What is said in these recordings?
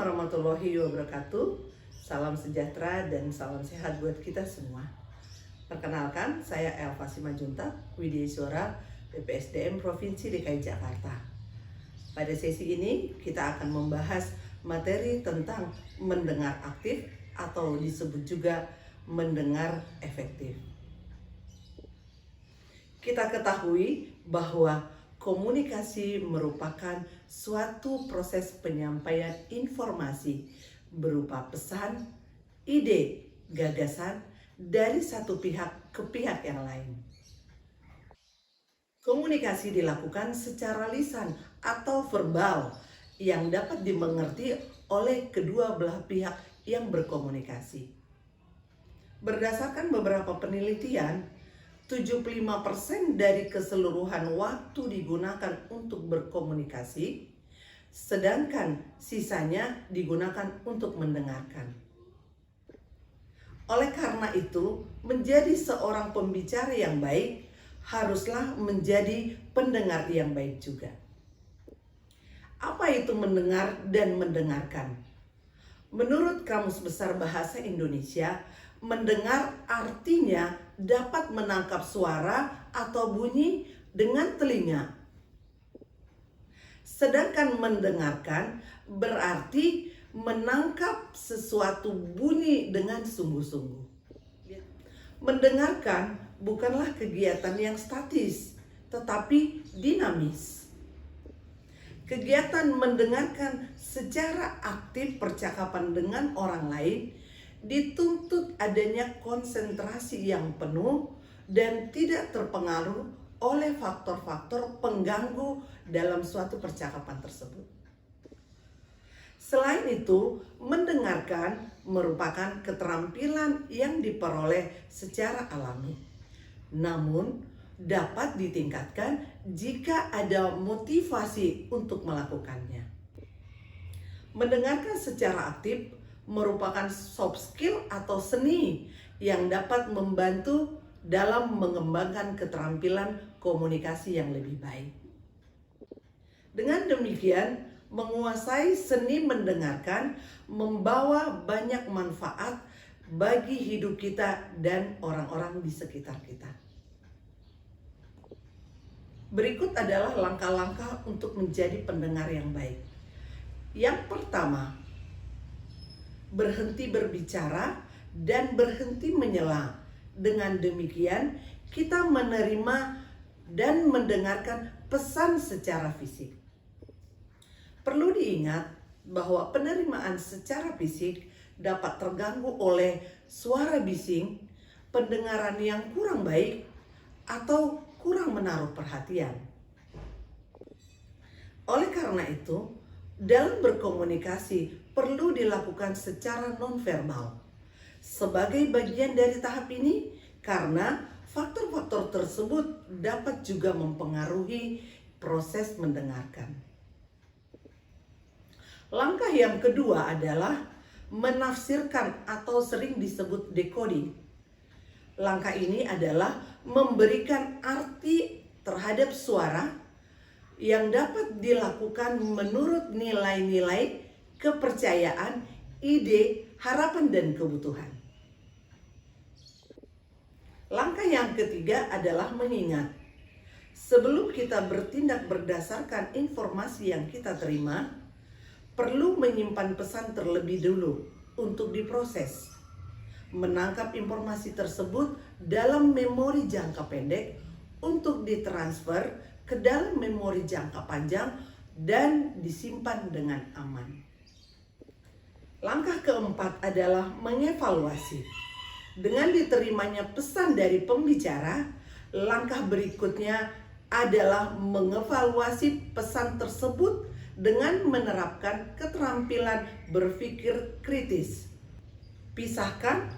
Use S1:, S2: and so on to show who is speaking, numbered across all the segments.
S1: warahmatullahi wabarakatuh. Salam sejahtera dan salam sehat buat kita semua. Perkenalkan, saya Elva Simanjuntak, Widyaswara, BPSDM Provinsi DKI Jakarta. Pada sesi ini, kita akan membahas materi tentang mendengar aktif atau disebut juga mendengar efektif. Kita ketahui bahwa komunikasi merupakan suatu proses penyampaian informasi berupa pesan, ide, gagasan dari satu pihak ke pihak yang lain. Komunikasi dilakukan secara lisan atau verbal yang dapat dimengerti oleh kedua belah pihak yang berkomunikasi. Berdasarkan beberapa penelitian, 75% dari keseluruhan waktu digunakan untuk berkomunikasi, sedangkan sisanya digunakan untuk mendengarkan. Oleh karena itu, menjadi seorang pembicara yang baik haruslah menjadi pendengar yang baik juga. Apa itu mendengar dan mendengarkan? Menurut Kamus Besar Bahasa Indonesia, mendengar artinya dapat menangkap suara atau bunyi dengan telinga. Sedangkan mendengarkan berarti menangkap sesuatu bunyi dengan sungguh-sungguh. Mendengarkan bukanlah kegiatan yang statis, tetapi dinamis. Kegiatan mendengarkan secara aktif percakapan dengan orang lain dituntut adanya konsentrasi yang penuh dan tidak terpengaruh oleh faktor-faktor pengganggu dalam suatu percakapan tersebut. Selain itu, mendengarkan merupakan keterampilan yang diperoleh secara alami. Namun, dapat ditingkatkan jika ada motivasi untuk melakukannya. Mendengarkan secara aktif merupakan soft skill atau seni yang dapat membantu dalam mengembangkan keterampilan komunikasi yang lebih baik. Dengan demikian, menguasai seni mendengarkan membawa banyak manfaat bagi hidup kita dan orang-orang di sekitar kita. Berikut adalah langkah-langkah untuk menjadi pendengar yang baik. Yang pertama, berhenti berbicara dan berhenti menyela. Dengan demikian, kita menerima dan mendengarkan pesan secara fisik. Perlu diingat bahwa penerimaan secara fisik dapat terganggu oleh suara bising, pendengaran yang kurang baik, atau kurang menaruh perhatian. Oleh karena itu, dalam berkomunikasi perlu dilakukan secara nonverbal. Sebagai bagian dari tahap ini, karena faktor-faktor tersebut dapat juga mempengaruhi proses mendengarkan. Langkah yang kedua adalah menafsirkan atau sering disebut decoding. Langkah ini adalah memberikan arti terhadap suara yang dapat dilakukan menurut nilai-nilai kepercayaan, ide, harapan, dan kebutuhan. Langkah yang ketiga adalah mengingat. Sebelum kita bertindak berdasarkan informasi yang kita terima, perlu menyimpan pesan terlebih dulu untuk diproses. Menangkap informasi tersebut dalam memori jangka pendek untuk ditransfer ke dalam memori jangka panjang dan disimpan dengan aman. Langkah keempat adalah mengevaluasi. Dengan diterimanya pesan dari pembicara, langkah berikutnya adalah mengevaluasi pesan tersebut dengan menerapkan keterampilan berpikir kritis. Pisahkan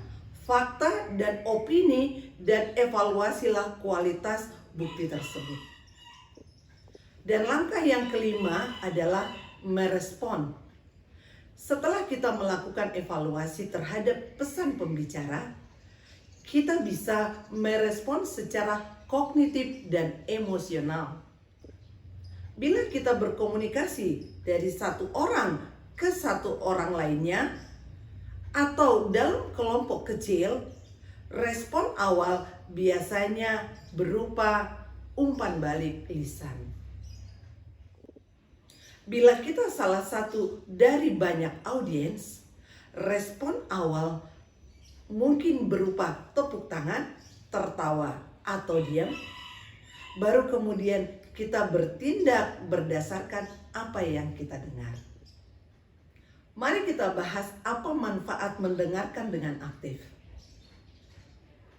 S1: fakta dan opini dan evaluasilah kualitas bukti tersebut. Dan langkah yang kelima adalah merespon. Setelah kita melakukan evaluasi terhadap pesan pembicara, kita bisa merespon secara kognitif dan emosional. Bila kita berkomunikasi dari satu orang ke satu orang lainnya atau dalam kelompok kecil, respon awal biasanya berupa umpan balik lisan. Bila kita salah satu dari banyak audiens, respon awal mungkin berupa tepuk tangan, tertawa, atau diam. Baru kemudian kita bertindak berdasarkan apa yang kita dengar. Mari kita bahas apa manfaat mendengarkan dengan aktif.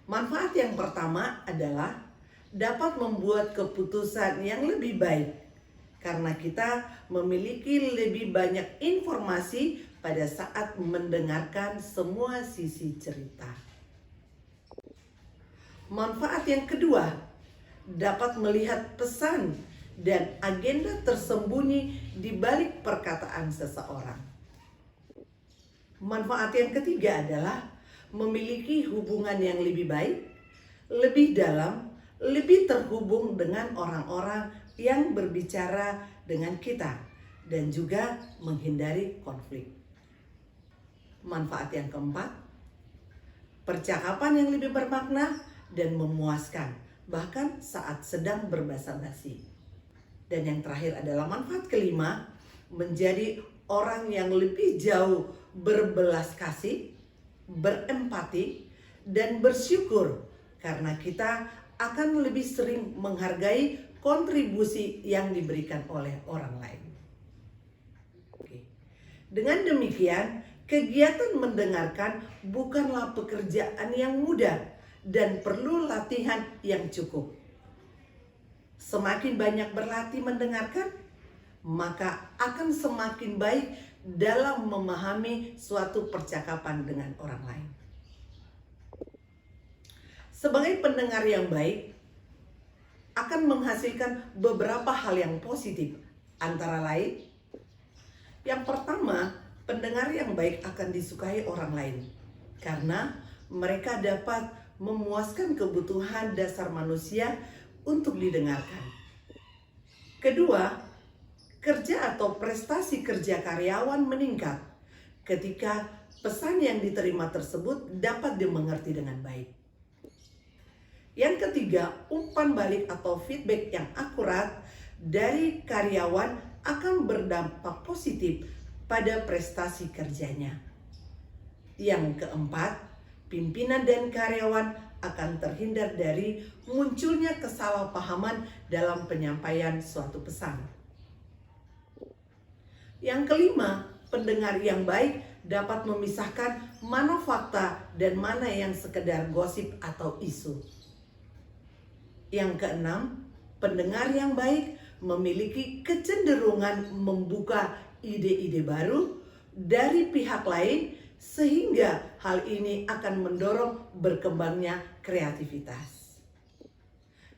S1: Manfaat yang pertama adalah dapat membuat keputusan yang lebih baik karena kita memiliki lebih banyak informasi pada saat mendengarkan semua sisi cerita. Manfaat yang kedua, dapat melihat pesan dan agenda tersembunyi di balik perkataan seseorang. Manfaat yang ketiga adalah memiliki hubungan yang lebih baik, lebih dalam, lebih terhubung dengan orang-orang yang berbicara dengan kita dan juga menghindari konflik. Manfaat yang keempat, percakapan yang lebih bermakna dan memuaskan bahkan saat sedang berbasa-basi. Dan yang terakhir adalah manfaat kelima, menjadi orang yang lebih jauh berbelas kasih, berempati, dan bersyukur karena kita akan lebih sering menghargai kontribusi yang diberikan oleh orang lain. Dengan demikian, kegiatan mendengarkan bukanlah pekerjaan yang mudah dan perlu latihan yang cukup. Semakin banyak berlatih mendengarkan, maka akan semakin baik dalam memahami suatu percakapan dengan orang lain. Sebagai pendengar yang baik, akan menghasilkan beberapa hal yang positif, antara lain, yang pertama, pendengar yang baik akan disukai orang lain karena mereka dapat memuaskan kebutuhan dasar manusia untuk didengarkan. Kedua, kerja atau prestasi kerja karyawan meningkat ketika pesan yang diterima tersebut dapat dimengerti dengan baik. Yang ketiga, umpan balik atau feedback yang akurat dari karyawan akan berdampak positif pada prestasi kerjanya. Yang keempat, pimpinan dan karyawan akan terhindar dari munculnya kesalahpahaman dalam penyampaian suatu pesan. Yang kelima, pendengar yang baik dapat memisahkan mana fakta dan mana yang sekedar gosip atau isu. Yang keenam, pendengar yang baik memiliki kecenderungan membuka ide-ide baru dari pihak lain sehingga hal ini akan mendorong berkembangnya kreativitas.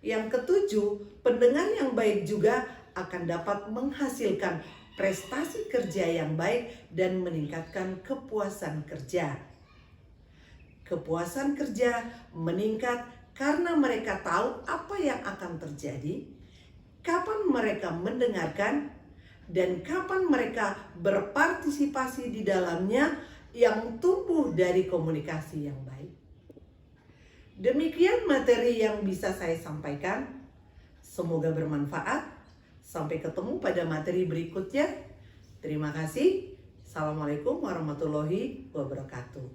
S1: Yang ketujuh, pendengar yang baik juga akan dapat menghasilkan prestasi kerja yang baik dan meningkatkan kepuasan kerja. Kepuasan kerja meningkat karena mereka tahu apa yang akan terjadi, kapan mereka mendengarkan, dan kapan mereka berpartisipasi di dalamnya yang tumbuh dari komunikasi yang baik. Demikian materi yang bisa saya sampaikan. Semoga bermanfaat. Sampai ketemu pada materi berikutnya. Terima kasih. Assalamualaikum warahmatullahi wabarakatuh.